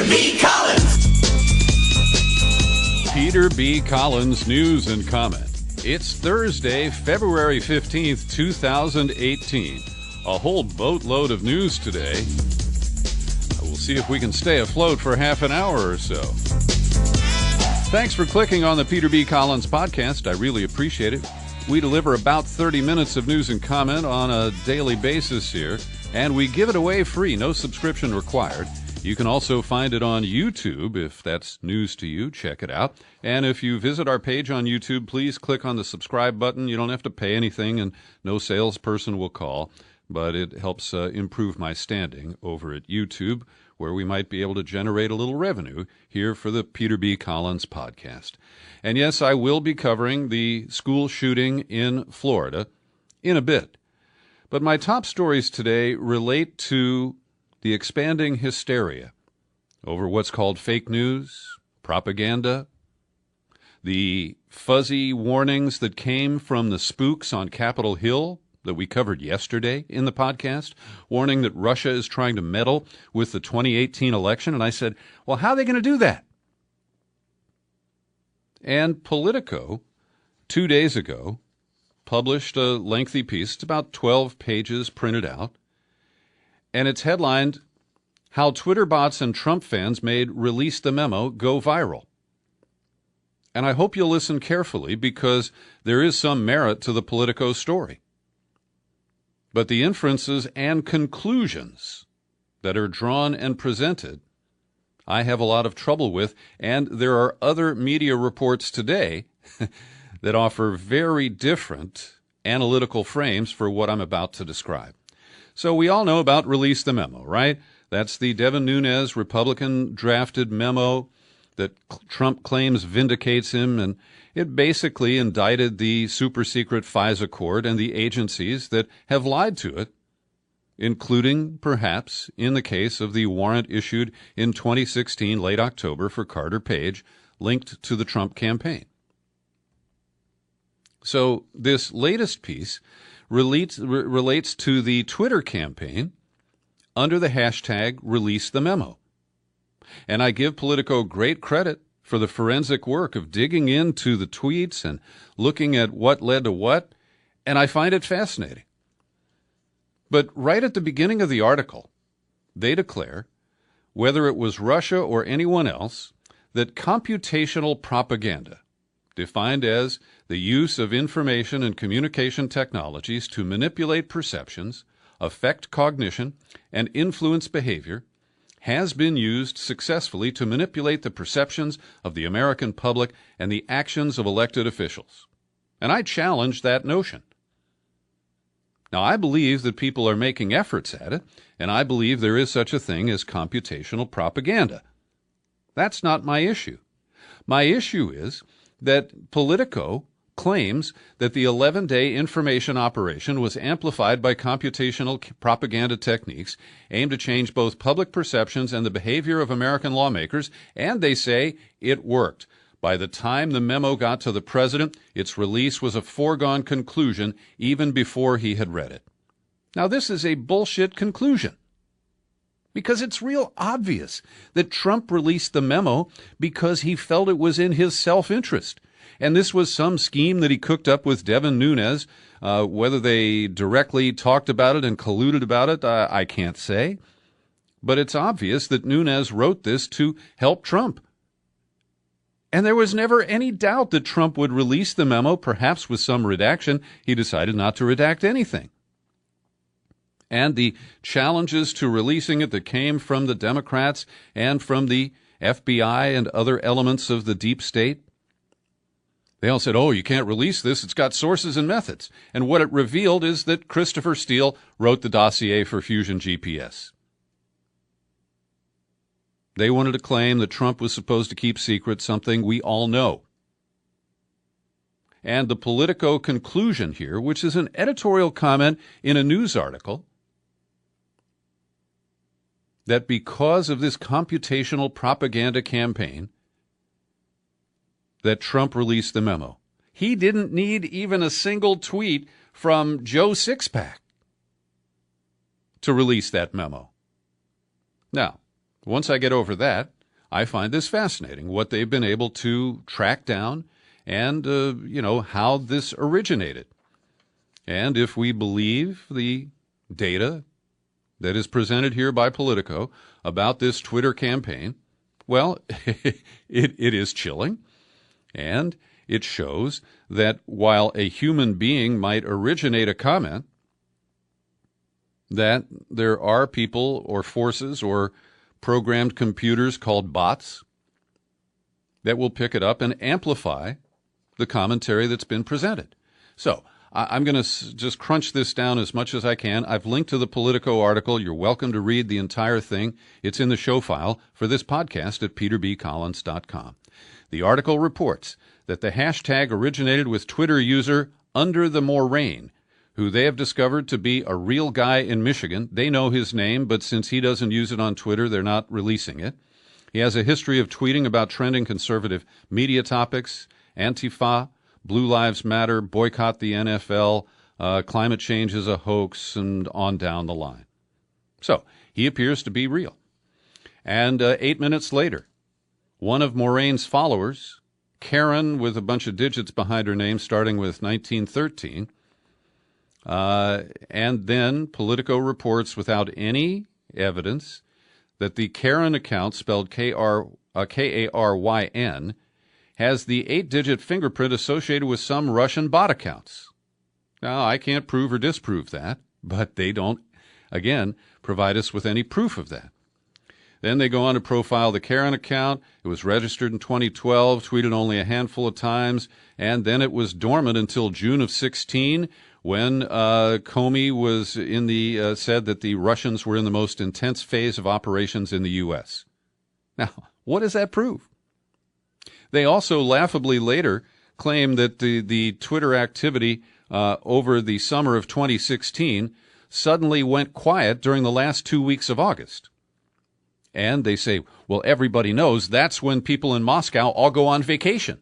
B. Collins. Peter B. Collins News and Comment. It's Thursday, February 15th, 2018. A whole boatload of news today. We'll see if we can stay afloat for half an hour or so. Thanks for clicking on the Peter B. Collins podcast. I really appreciate it. We deliver about 30 minutes of news and comment on a daily basis here, and we give it away free, no subscription required. You can also find it on YouTube if that's news to you. Check it out. And if you visit our page on YouTube, please click on the subscribe button. You don't have to pay anything, and no salesperson will call, but it helps improve my standing over at YouTube, where we might be able to generate a little revenue here for the Peter B. Collins podcast. And yes, I will be covering the school shooting in Florida in a bit. But my top stories today relate to the expanding hysteria over what's called fake news, propaganda, the fuzzy warnings that came from the spooks on Capitol Hill that we covered yesterday in the podcast, warning that Russia is trying to meddle with the 2018 election. And I said, well, how are they going to do that? And Politico, 2 days ago, published a lengthy piece. It's about 12 pages printed out. And it's headlined, How Twitter Bots and Trump Fans Made Release the Memo Go Viral. And I hope you'll listen carefully because there is some merit to the Politico story. But the inferences and conclusions that are drawn and presented, I have a lot of trouble with, and there are other media reports today that offer very different analytical frames for what I'm about to describe. So we all know about Release the Memo, right? That's the Devin Nunes Republican-drafted memo that Trump claims vindicates him, and it basically indicted the super-secret FISA court and the agencies that have lied to it, including, perhaps, in the case of the warrant issued in 2016, late October, for Carter Page, linked to the Trump campaign. So this latest piece relates to the Twitter campaign under the hashtag Release the Memo. And I give Politico great credit for the forensic work of digging into the tweets and looking at what led to what, and I find it fascinating. But right at the beginning of the article, they declare, whether it was Russia or anyone else, that computational propaganda, defined as the use of information and communication technologies to manipulate perceptions, affect cognition, and influence behavior, has been used successfully to manipulate the perceptions of the American public and the actions of elected officials. And I challenge that notion. Now, I believe that people are making efforts at it, and I believe there is such a thing as computational propaganda. That's not my issue. My issue is that Politico claims that the 11-day information operation was amplified by computational propaganda techniques aimed to change both public perceptions and the behavior of American lawmakers, and they say it worked. By the time the memo got to the president, its release was a foregone conclusion even before he had read it. Now, this is a bullshit conclusion, because it's real obvious that Trump released the memo because he felt it was in his self-interest. And this was some scheme that he cooked up with Devin Nunes. Whether they directly talked about it and colluded about it, I can't say. But it's obvious that Nunes wrote this to help Trump. And there was never any doubt that Trump would release the memo, perhaps with some redaction. He decided not to redact anything. And the challenges to releasing it that came from the Democrats and from the FBI and other elements of the deep state, they all said, oh, you can't release this. It's got sources and methods. And what it revealed is that Christopher Steele wrote the dossier for Fusion GPS. They wanted to claim that Trump was supposed to keep secret something we all know. And the Politico conclusion here, which is an editorial comment in a news article, that because of this computational propaganda campaign, that Trump released the memo. He didn't need even a single tweet from Joe Sixpack to release that memo. Now, once I get over that, I find this fascinating, what they've been able to track down and, how this originated. And if we believe the data that is presented here by Politico about this Twitter campaign, well, it is chilling. And it shows that while a human being might originate a comment, that there are people or forces or programmed computers called bots that will pick it up and amplify the commentary that's been presented. So I'm going to just crunch this down as much as I can. I've linked to the Politico article. You're welcome to read the entire thing. It's in the show file for this podcast at peterbcollins.com. The article reports that the hashtag originated with Twitter user Under the Moraine, who they have discovered to be a real guy in Michigan. They know his name, but since he doesn't use it on Twitter, they're not releasing it. He has a history of tweeting about trending conservative media topics, Antifa, Blue Lives Matter, boycott the NFL, climate change is a hoax, and on down the line. So he appears to be real. And 8 minutes later, one of Moraine's followers, Karen with a bunch of digits behind her name starting with 1913, and then Politico reports without any evidence that the Karen account, spelled K-A-R-Y-N, has the 8-digit fingerprint associated with some Russian bot accounts. Now, I can't prove or disprove that, but they don't, again, provide us with any proof of that. Then they go on to profile the Karen account. It was registered in 2012, tweeted only a handful of times, and then it was dormant until June of 16, when Comey was in the said that the Russians were in the most intense phase of operations in the U.S. Now, what does that prove? They also laughably later claim that the Twitter activity over the summer of 2016 suddenly went quiet during the last 2 weeks of August. And they say, well, everybody knows that's when people in Moscow all go on vacation.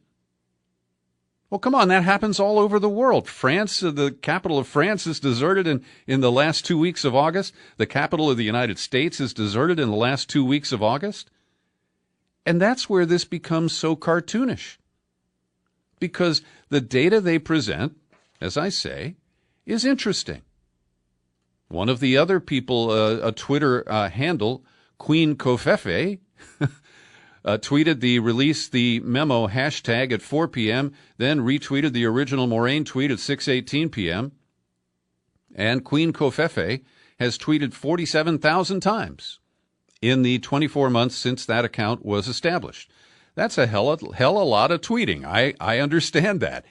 Well, come on, that happens all over the world. France, the capital of France, is deserted in the last 2 weeks of August. The capital of the United States is deserted in the last 2 weeks of August. And that's where this becomes so cartoonish. Because the data they present, as I say, is interesting. One of the other people, a Twitter handle, Queen Covfefe, released the memo hashtag at 4 p.m., then retweeted the original Moraine tweet at 6:18 p.m. And Queen Covfefe has tweeted 47,000 times in the 24 months since that account was established. That's a hell of a lot of tweeting. I understand that.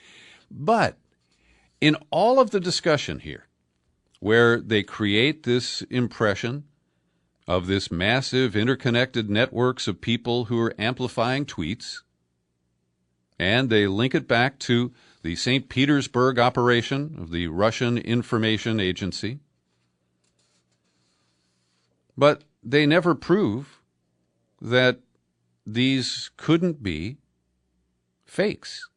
But in all of the discussion here, where they create this impression of this massive interconnected networks of people who are amplifying tweets, and they link it back to the St. Petersburg operation of the Russian Information Agency. But they never prove that these couldn't be fakes.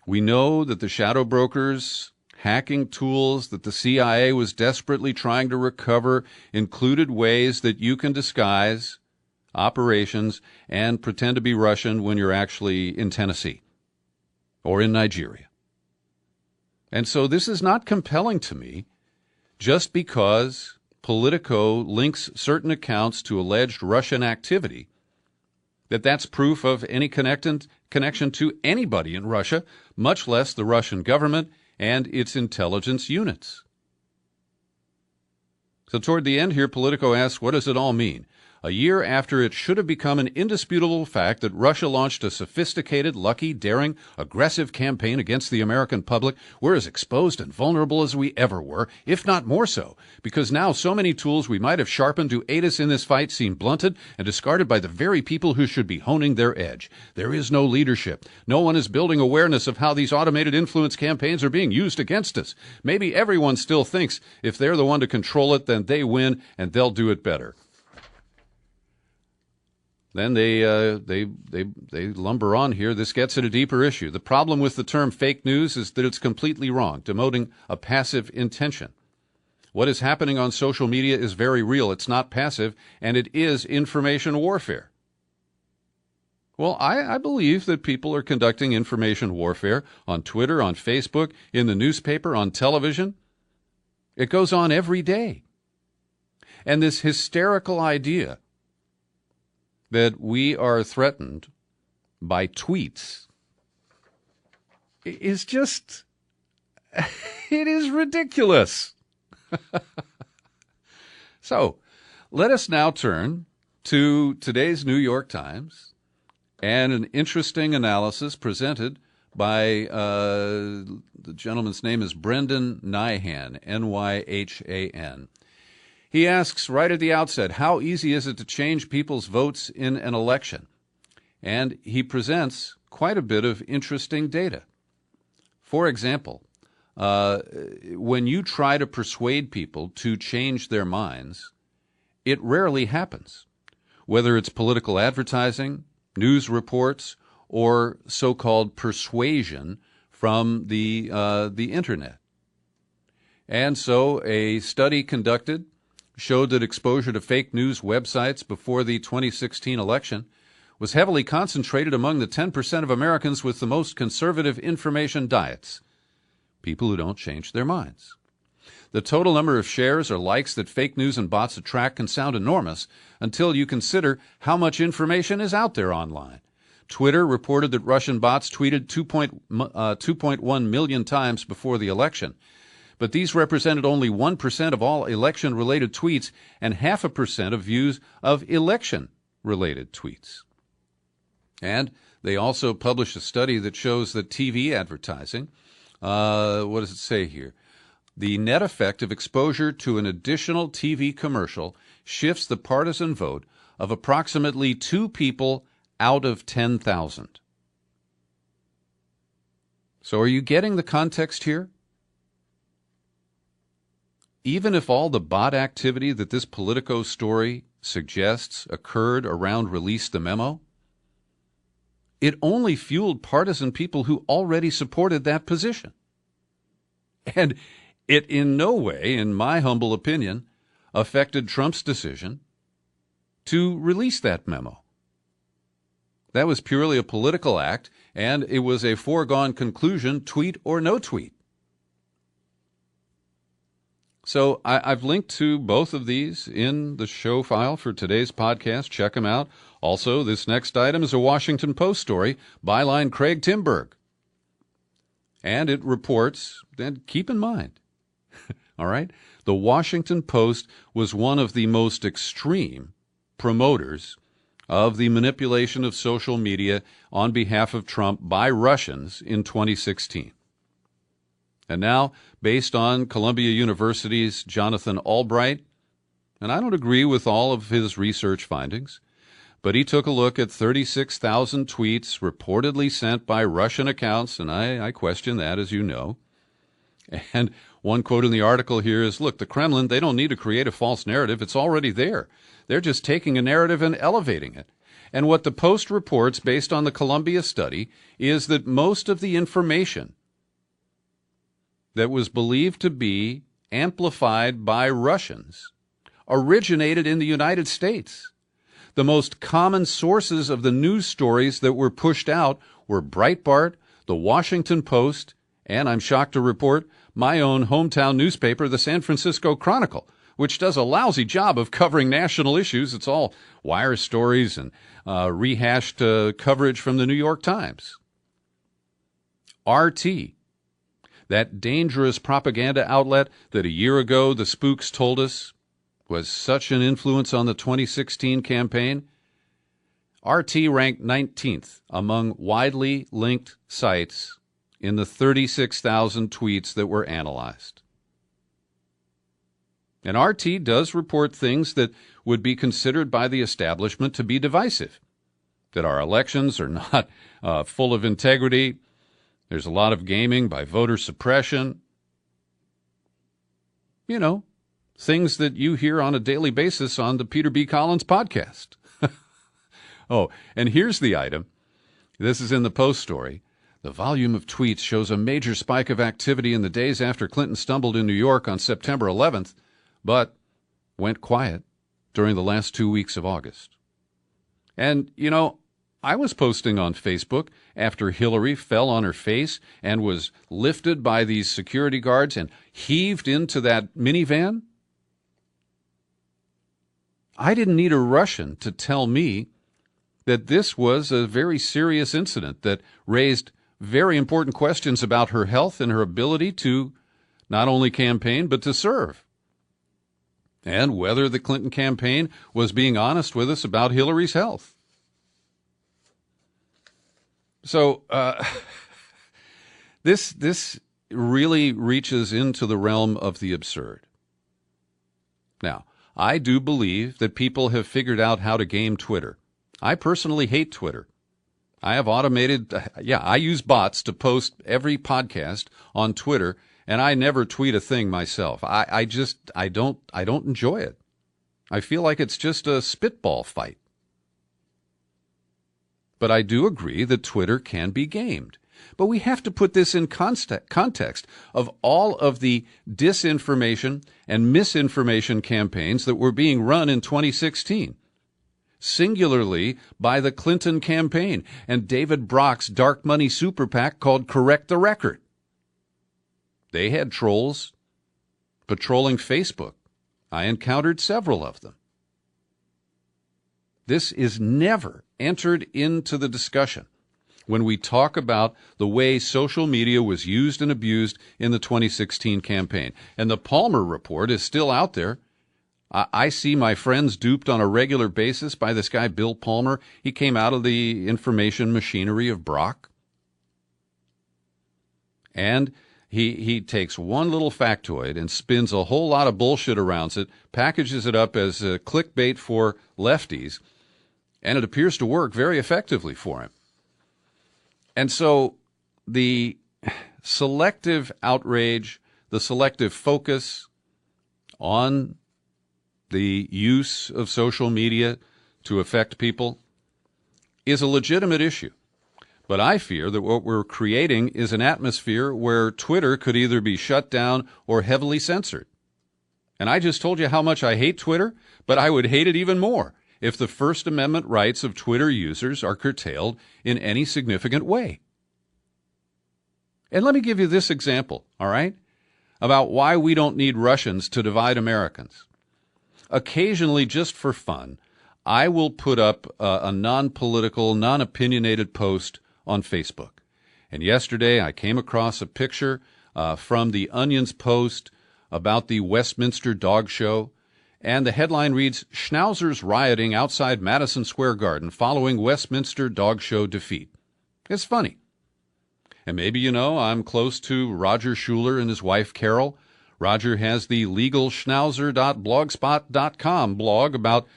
We know that the shadow brokers' hacking tools that the CIA was desperately trying to recover included ways that you can disguise operations and pretend to be Russian when you're actually in Tennessee or in Nigeria. And so this is not compelling to me just because Politico links certain accounts to alleged Russian activity, that's proof of any connection to anybody in Russia, much less the Russian government and its intelligence units. So toward the end here, Politico asks, what does it all mean? A year after it should have become an indisputable fact that Russia launched a sophisticated, lucky, daring, aggressive campaign against the American public, we're as exposed and vulnerable as we ever were, if not more so, because now so many tools we might have sharpened to aid us in this fight seem blunted and discarded by the very people who should be honing their edge. There is no leadership. No one is building awareness of how these automated influence campaigns are being used against us. Maybe everyone still thinks if they're the one to control it, then they win and they'll do it better. Then they lumber on here. This gets at a deeper issue. The problem with the term fake news is that it's completely wrong, denoting a passive intention. What is happening on social media is very real. It's not passive, and it is information warfare. Well, I believe that people are conducting information warfare on Twitter, on Facebook, in the newspaper, on television. It goes on every day. And this hysterical idea that we are threatened by tweets is just, it is ridiculous. So, let us now turn to today's New York Times and an interesting analysis presented by the gentleman's name is Brendan Nyhan, Nyhan. He asks right at the outset, how easy is it to change people's votes in an election? And he presents quite a bit of interesting data. For example, when you try to persuade people to change their minds, it rarely happens, whether it's political advertising, news reports, or so-called persuasion from the internet. And so a study conducted showed that exposure to fake news websites before the 2016 election was heavily concentrated among the 10% of Americans with the most conservative information diets, people who don't change their minds. The total number of shares or likes that fake news and bots attract can sound enormous until you consider how much information is out there online. Twitter reported that Russian bots tweeted 2.1 million times before the election, but these represented only 1% of all election-related tweets and 0.5% of views of election-related tweets. And they also published a study that shows that TV advertising, what does it say here? The net effect of exposure to an additional TV commercial shifts the partisan vote of approximately 2 people out of 10,000. So are you getting the context here? Even if all the bot activity that this Politico story suggests occurred around Release the Memo, it only fueled partisan people who already supported that position. And it in no way, in my humble opinion, affected Trump's decision to release that memo. That was purely a political act, and it was a foregone conclusion, tweet or no tweet. So I've linked to both of these in the show file for today's podcast. Check them out. Also, this next item is a Washington Post story, byline Craig Timberg. And it reports, and keep in mind, all right, the Washington Post was one of the most extreme promoters of the manipulation of social media on behalf of Trump by Russians in 2016. And now, based on Columbia University's Jonathan Albright, and I don't agree with all of his research findings, but he took a look at 36,000 tweets reportedly sent by Russian accounts, and I question that, as you know. And one quote in the article here is, look, the Kremlin, they don't need to create a false narrative. It's already there. They're just taking a narrative and elevating it. And what the Post reports, based on the Columbia study, is that most of the information that was believed to be amplified by Russians originated in the United States. The most common sources of the news stories that were pushed out were Breitbart, the Washington Post, and I'm shocked to report, my own hometown newspaper, the San Francisco Chronicle, which does a lousy job of covering national issues. It's all wire stories and rehashed coverage from the New York Times. RT, that dangerous propaganda outlet that a year ago the spooks told us was such an influence on the 2016 campaign, RT ranked 19th among widely linked sites in the 36,000 tweets that were analyzed. And RT does report things that would be considered by the establishment to be divisive, that our elections are not full of integrity. There's a lot of gaming by voter suppression. You know, things that you hear on a daily basis on the Peter B. Collins podcast. Oh, and here's the item. This is in the Post story. The volume of tweets shows a major spike of activity in the days after Clinton stumbled in New York on September 11th, but went quiet during the last 2 weeks of August. And, you know, I was posting on Facebook after Hillary fell on her face and was lifted by these security guards and heaved into that minivan. I didn't need a Russian to tell me that this was a very serious incident that raised very important questions about her health and her ability to not only campaign, but to serve. And whether the Clinton campaign was being honest with us about Hillary's health. So this really reaches into the realm of the absurd. Now, I do believe that people have figured out how to game Twitter. I personally hate Twitter. I have automated, I use bots to post every podcast on Twitter, and I never tweet a thing myself. I don't enjoy it. I feel like it's just a spitball fight. But I do agree that Twitter can be gamed. But we have to put this in context of all of the disinformation and misinformation campaigns that were being run in 2016, singularly by the Clinton campaign and David Brock's dark money super PAC called Correct the Record. They had trolls patrolling Facebook. I encountered several of them. This is never entered into the discussion when we talk about the way social media was used and abused in the 2016 campaign. And the Palmer report is still out there. I see my friends duped on a regular basis by this guy, Bill Palmer. He came out of the information machinery of Brock. And he takes one little factoid and spins a whole lot of bullshit around it, packages it up as a clickbait for lefties, and it appears to work very effectively for him. And so the selective outrage, the selective focus on the use of social media to affect people is a legitimate issue. But I fear that what we're creating is an atmosphere where Twitter could either be shut down or heavily censored. And I just told you how much I hate Twitter, but I would hate it even more if the First Amendment rights of Twitter users are curtailed in any significant way. And let me give you this example, all right, about why we don't need Russians to divide Americans. Occasionally, just for fun, I will put up a non-political, non-opinionated post on Facebook. And yesterday I came across a picture from the Onion's post about the Westminster Dog Show. And the headline reads, Schnauzers rioting outside Madison Square Garden following Westminster Dog Show defeat. It's funny. And maybe you know I'm close to Roger Schuler and his wife Carol. Roger has the legalschnauzer.blogspot.com blog about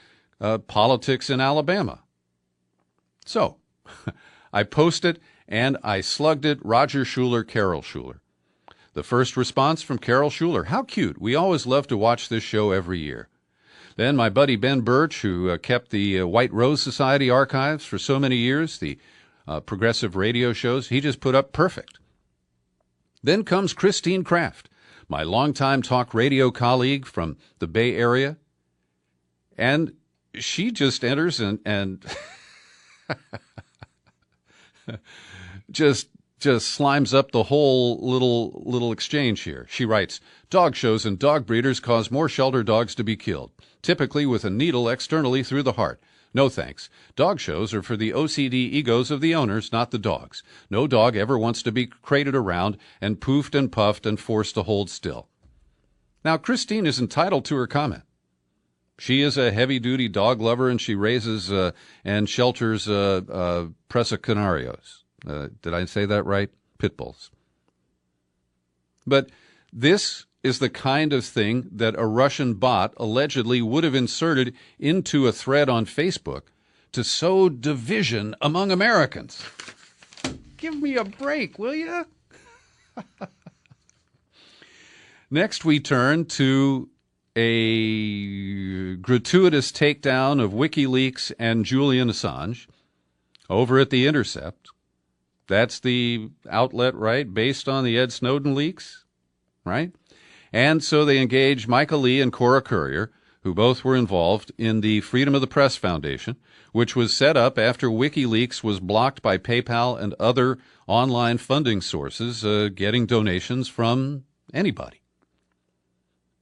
politics in Alabama. So I posted and I slugged it, Roger Schuler, Carol Schuler. The first response from Carol Schuler, how cute. We always love to watch this show every year. Then my buddy Ben Birch, who kept the White Rose Society archives for so many years, the progressive radio shows, he just put up perfect. Then comes Christine Kraft, my longtime talk radio colleague from the Bay Area, and she just enters and just slimes up the whole little exchange here. She writes, dog shows and dog breeders cause more shelter dogs to be killed, typically with a needle externally through the heart. No thanks. Dog shows are for the OCD egos of the owners, not the dogs. No dog ever wants to be crated around and poofed and puffed and forced to hold still. Now, Christine is entitled to her comment. She is a heavy-duty dog lover, and she raises and shelters Presicanarios. Did I say that right? Pit bulls. But this is the kind of thing that a Russian bot allegedly would have inserted into a thread on Facebook to sow division among Americans. Give me a break, will you? Next, we turn to a gratuitous takedown of WikiLeaks and Julian Assange over at The Intercept. That's the outlet, right, based on the Ed Snowden leaks, right? And so they engage Michael Lee and Cora Courier, who both were involved in the Freedom of the Press Foundation, which was set up after WikiLeaks was blocked by PayPal and other online funding sources, getting donations from anybody.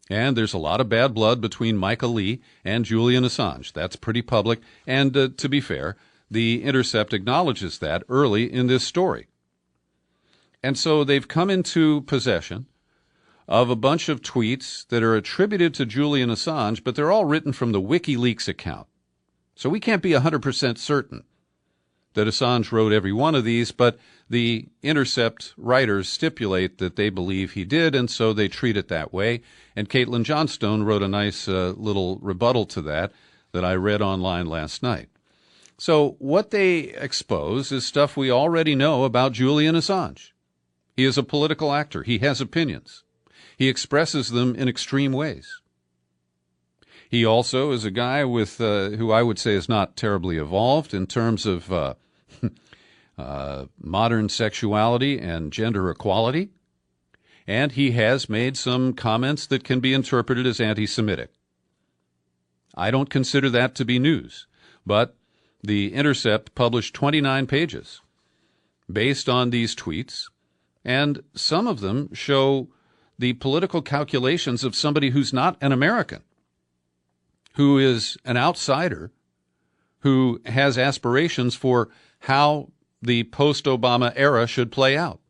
And there's a lot of bad blood between Michael Lee and Julian Assange. That's pretty public. And to be fair, The Intercept acknowledges that early in this story. And so they've come into possession of a bunch of tweets that are attributed to Julian Assange, but they're all written from the WikiLeaks account. So we can't be 100% certain that Assange wrote every one of these, but the Intercept writers stipulate that they believe he did, and so they treat it that way. And Caitlin Johnstone wrote a nice little rebuttal to that I read online last night. So what they expose is stuff we already know about Julian Assange. He is a political actor. He has opinions. He expresses them in extreme ways. He also is a guy with who I would say is not terribly evolved in terms of modern sexuality and gender equality. And he has made some comments that can be interpreted as anti-Semitic. I don't consider that to be news, but The Intercept published 29 pages based on these tweets, and some of them show the political calculations of somebody who's not an American, who is an outsider, who has aspirations for how the post-Obama era should play out.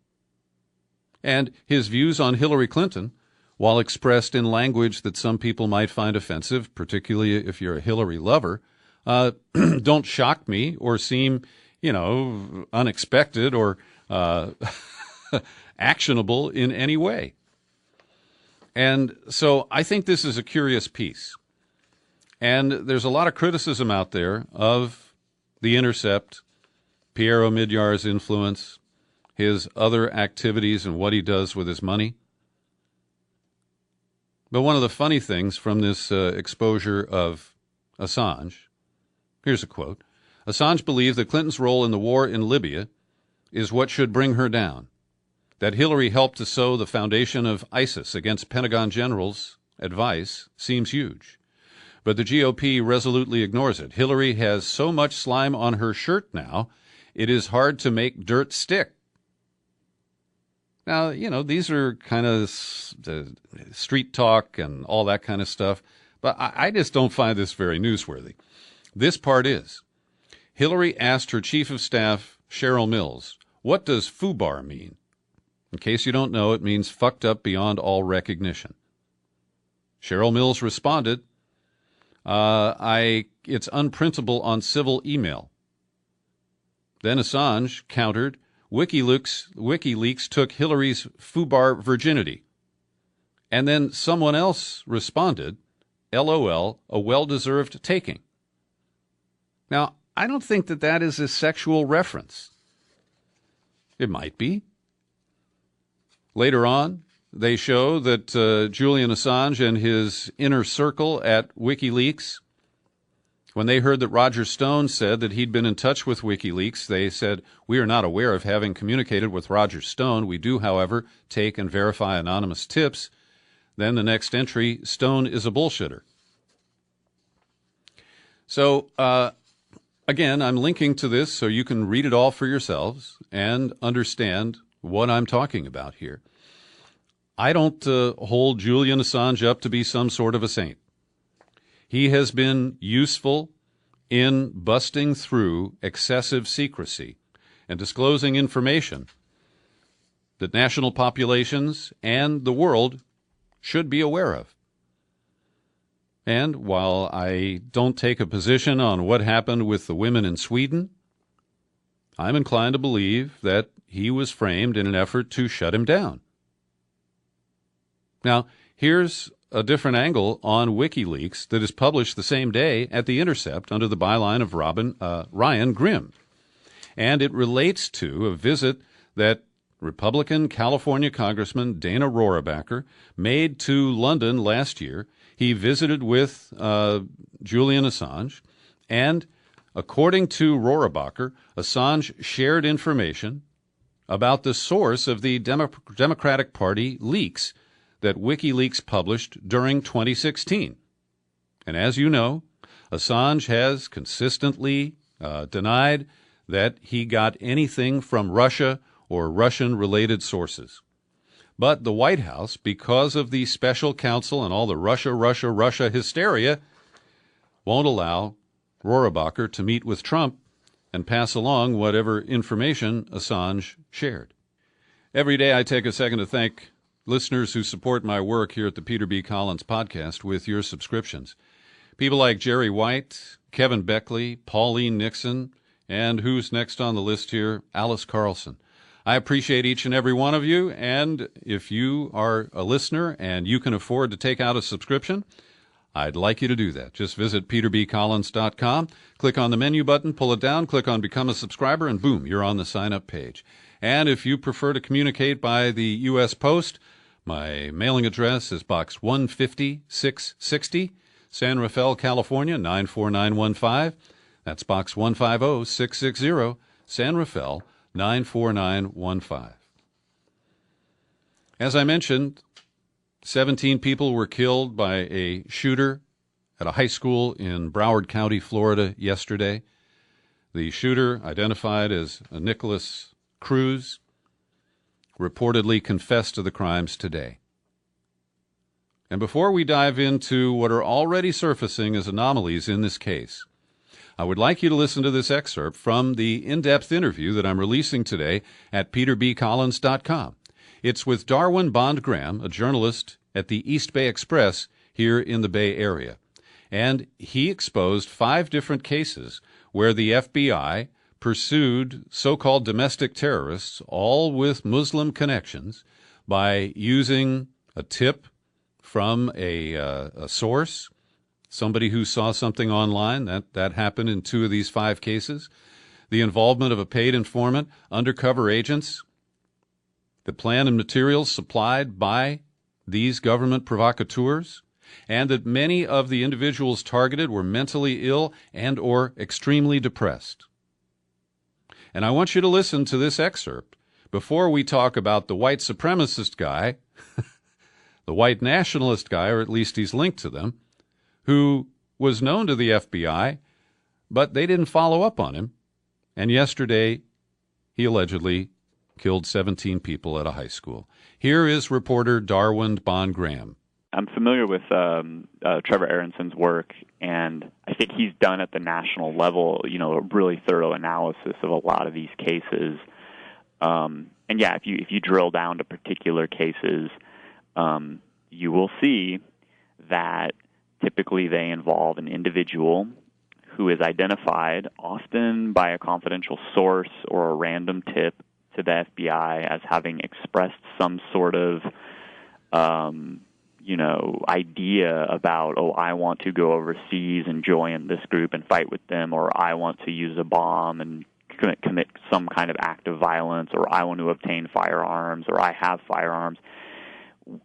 And his views on Hillary Clinton, while expressed in language that some people might find offensive, particularly if you're a Hillary lover, don't shock me or seem, unexpected or actionable in any way. And so I think this is a curious piece. And there's a lot of criticism out there of The Intercept, Pierre Omidyar's influence, his other activities and what he does with his money. But one of the funny things from this exposure of Assange, here's a quote: Assange believed that Clinton's role in the war in Libya is what should bring her down, that Hillary helped to sow the foundation of ISIS against Pentagon generals' advice seems huge. But the GOP resolutely ignores it. Hillary has so much slime on her shirt now, it is hard to make dirt stick. Now, these are kind of street talk and all that kind of stuff, but I just don't find this very newsworthy. This part is. Hillary asked her chief of staff, Cheryl Mills, what does FUBAR mean? In case you don't know, it means fucked up beyond all recognition. Cheryl Mills responded, it's unprintable on civil email. Then Assange countered, WikiLeaks took Hillary's FUBAR virginity. And then someone else responded, LOL, a well-deserved taking. Now, I don't think that is a sexual reference. It might be. Later on, they show that Julian Assange and his inner circle at WikiLeaks, when they heard that Roger Stone said that he'd been in touch with WikiLeaks, they said, we are not aware of having communicated with Roger Stone. We do, however, take and verify anonymous tips. Then the next entry, Stone is a bullshitter. So, again, I'm linking to this so you can read it all for yourselves and understand what I'm talking about here. I don't hold Julian Assange up to be some sort of a saint. He has been useful in busting through excessive secrecy and disclosing information that national populations and the world should be aware of. And while I don't take a position on what happened with the women in Sweden, I'm inclined to believe that he was framed in an effort to shut him down. Now, here's a different angle on WikiLeaks that is published the same day at The Intercept under the byline of Ryan Grimm. And it relates to a visit that Republican California Congressman Dana Rohrabacher made to London last year. He visited with Julian Assange, and according to Rohrabacher, Assange shared information about the source of the Democratic Party leaks that WikiLeaks published during 2016. And as you know, Assange has consistently denied that he got anything from Russia or Russian-related sources. But the White House, because of the special counsel and all the Russia hysteria, won't allow Rohrabacher to meet with Trump and pass along whatever information Assange shared. Every day I take a second to thank listeners who support my work here at the Peter B. Collins Podcast with your subscriptions. People like Jerry White, Kevin Beckley, Pauline Nixon, and who's next on the list here, Alice Carlson. I appreciate each and every one of you, and if you are a listener and you can afford to take out a subscription, I'd like you to do that. Just visit peterbcollins.com, click on the menu button, pull it down, click on Become a Subscriber, and boom, you're on the sign-up page. And if you prefer to communicate by the U.S. Post, my mailing address is Box 150-660, San Rafael, California, 94915. That's Box 150660, San Rafael, 94915. As I mentioned, 17 people were killed by a shooter at a high school in Broward County, Florida, yesterday. The shooter, identified as Nicholas Cruz, reportedly confessed to the crimes today. And before we dive into what are already surfacing as anomalies in this case, I would like you to listen to this excerpt from the in-depth interview that I'm releasing today at peterbcollins.com. It's with Darwin Bond Graham, a journalist at the East Bay Express here in the Bay Area. And he exposed 5 different cases where the FBI pursued so-called domestic terrorists, all with Muslim connections, by using a tip from a source, somebody who saw something online. That happened in 2 of these 5 cases. The involvement of a paid informant, undercover agents, the plan and materials supplied by these government provocateurs, and that many of the individuals targeted were mentally ill and or extremely depressed. And I want you to listen to this excerpt before we talk about the white supremacist guy, the white nationalist guy, or at least he's linked to them, who was known to the FBI, but they didn't follow up on him. And yesterday, he allegedly killed 17 people at a high school. Here is reporter Darwin Bond Graham. I'm familiar with Trevor Aronson's work, and I think he's done at the national level, a really thorough analysis of a lot of these cases. And yeah, if you drill down to particular cases, you will see that typically they involve an individual who is identified often by a confidential source or a random tip to the FBI as having expressed some sort of idea about, I want to go overseas and join this group and fight with them, or I want to use a bomb and commit some kind of act of violence, or I want to obtain firearms, or I have firearms.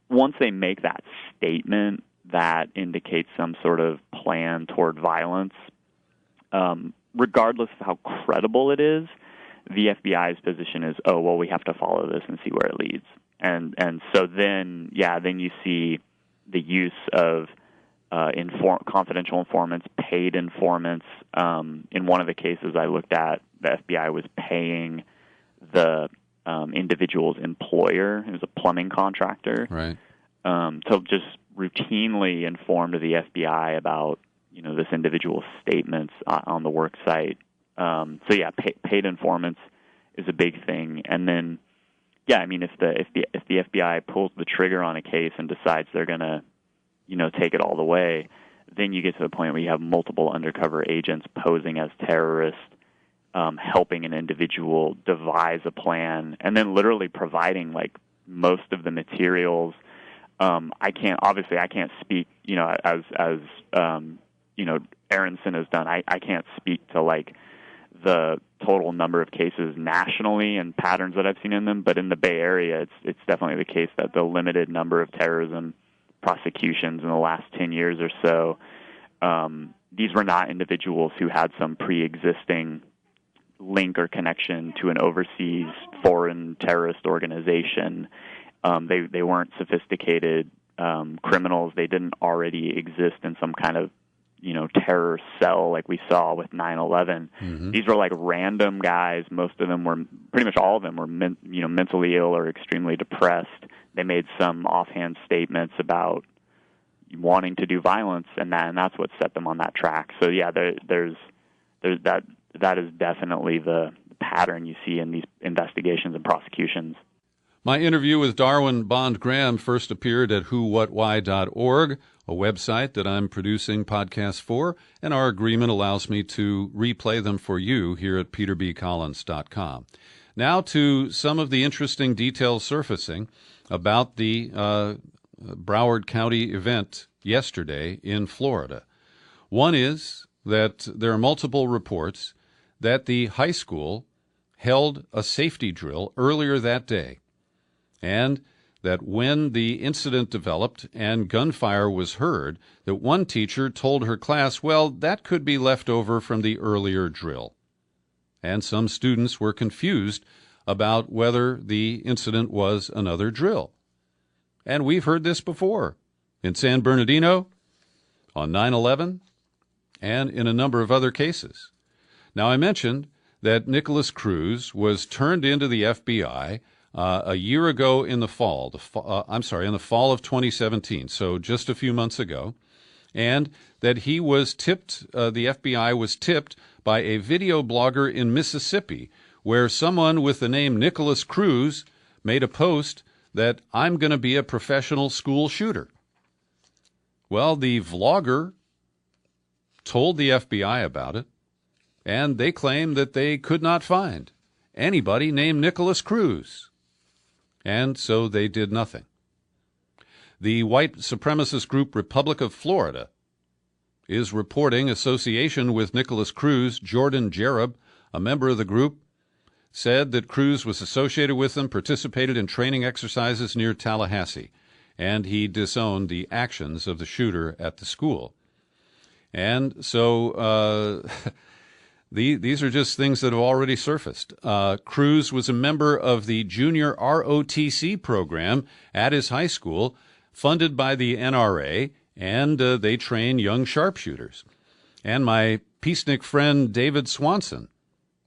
Once they make that statement, that indicates some sort of plan toward violence. Regardless of how credible it is, the FBI's position is, we have to follow this and see where it leads. And so then you see the use of confidential informants, paid informants. In one of the cases I looked at, the FBI was paying the individual's employer, who was a plumbing contractor, right, to just routinely inform to the FBI about this individual's statements on the work site. Paid informants is a big thing, and then. Yeah, I mean, if the FBI pulls the trigger on a case and decides they're going to, take it all the way, then you get to the point where you have multiple undercover agents posing as terrorists, helping an individual devise a plan, and then literally providing most of the materials. I can't speak, as Aronson has done. I can't speak to the total number of cases nationally and patterns that I've seen in them, but in the Bay Area, it's definitely the case that the limited number of terrorism prosecutions in the last 10 years or so, these were not individuals who had some pre-existing link or connection to an overseas foreign terrorist organization. They weren't sophisticated criminals. They didn't already exist in some kind of terror cell like we saw with 9/11. Mm-hmm. These were like random guys. Most of them were, pretty much all of them were, mentally ill or extremely depressed. They made some offhand statements about wanting to do violence, and that's what set them on that track. So yeah, there's that is definitely the pattern you see in these investigations and prosecutions. My interview with Darwin Bond Graham first appeared at whowhatwhy.org, a website that I'm producing podcasts for, and our agreement allows me to replay them for you here at peterbcollins.com. Now to some of the interesting details surfacing about the Broward County event yesterday in Florida. One is that there are multiple reports that the high school held a safety drill earlier that day, and that when the incident developed and gunfire was heard, that one teacher told her class, well, that could be left over from the earlier drill. And some students were confused about whether the incident was another drill. And we've heard this before in San Bernardino, on 9/11, and in a number of other cases. Now, I mentioned that Nicholas Cruz was turned into the FBI a year ago in the fall, in the fall of 2017, so just a few months ago, and that he was tipped, the FBI was tipped by a video blogger in Mississippi, where someone with the name Nicholas Cruz made a post that I'm going to be a professional school shooter. Well, the vlogger told the FBI about it, and they claim that they could not find anybody named Nicholas Cruz. And so they did nothing. The white supremacist group Republic of Florida is reporting association with Nicholas Cruz. Jordan Jerub, a member of the group, said that Cruz was associated with them, participated in training exercises near Tallahassee, and he disowned the actions of the shooter at the school. And so these are just things that have already surfaced. Cruz was a member of the junior ROTC program at his high school, funded by the NRA, and they train young sharpshooters. And my peacenik friend David Swanson,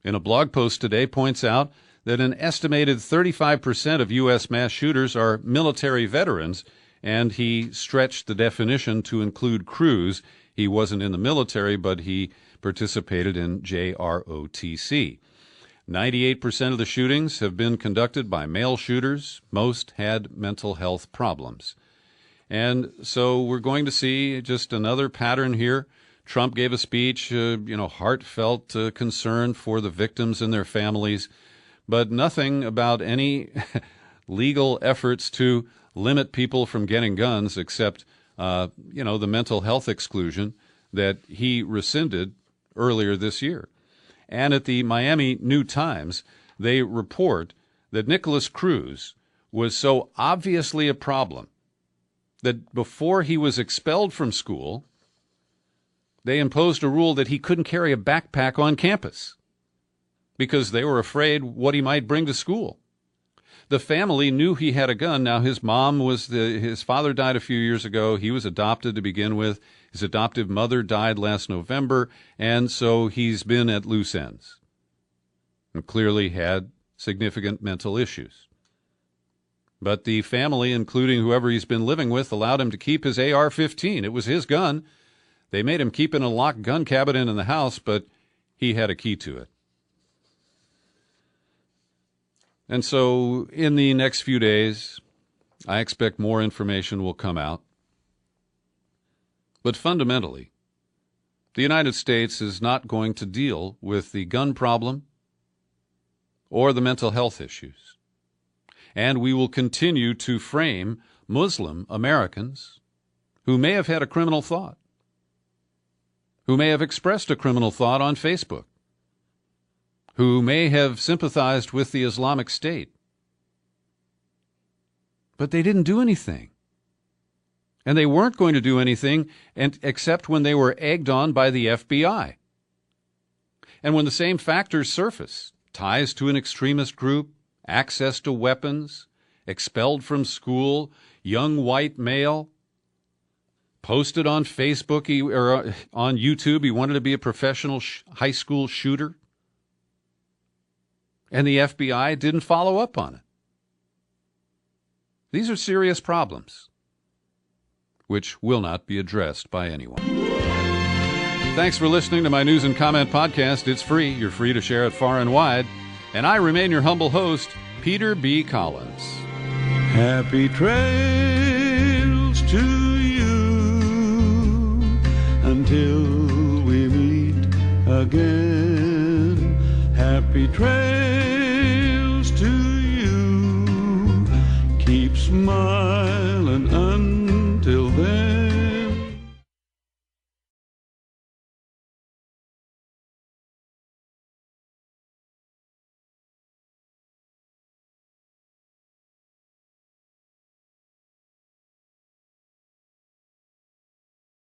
in a blog post today, points out that an estimated 35% of U.S. mass shooters are military veterans, and he stretched the definition to include Cruz. He wasn't in the military, but he participated in JROTC. 98% of the shootings have been conducted by male shooters. Most had mental health problems. And so we're going to see just another pattern here. Trump gave a speech, heartfelt concern for the victims and their families, but nothing about any legal efforts to limit people from getting guns except, the mental health exclusion that he rescinded earlier this year. And at the Miami New Times, they report that Nicholas Cruz was so obviously a problem that before he was expelled from school, they imposed a rule that he couldn't carry a backpack on campus because they were afraid what he might bring to school. The family knew he had a gun. Now, his father died a few years ago. He was adopted to begin with. His adoptive mother died last November, and so he's been at loose ends and clearly had significant mental issues. But the family, including whoever he's been living with, allowed him to keep his AR-15. It was his gun. They made him keep it in a locked gun cabinet in the house, but he had a key to it. And so in the next few days, I expect more information will come out. But fundamentally, the United States is not going to deal with the gun problem or the mental health issues. And we will continue to frame Muslim Americans who may have had a criminal thought, who may have expressed a criminal thought on Facebook, who may have sympathized with the Islamic State. But they didn't do anything. And they weren't going to do anything except when they were egged on by the FBI. And when the same factors surface, ties to an extremist group, access to weapons, expelled from school, young white male, posted on Facebook or on YouTube he wanted to be a professional high school shooter, and the FBI didn't follow up on it. These are serious problems which will not be addressed by anyone. Thanks for listening to my news and comment podcast. It's free. You're free to share it far and wide. And I remain your humble host, Peter B. Collins. Happy trails to you until we meet again. Happy trails.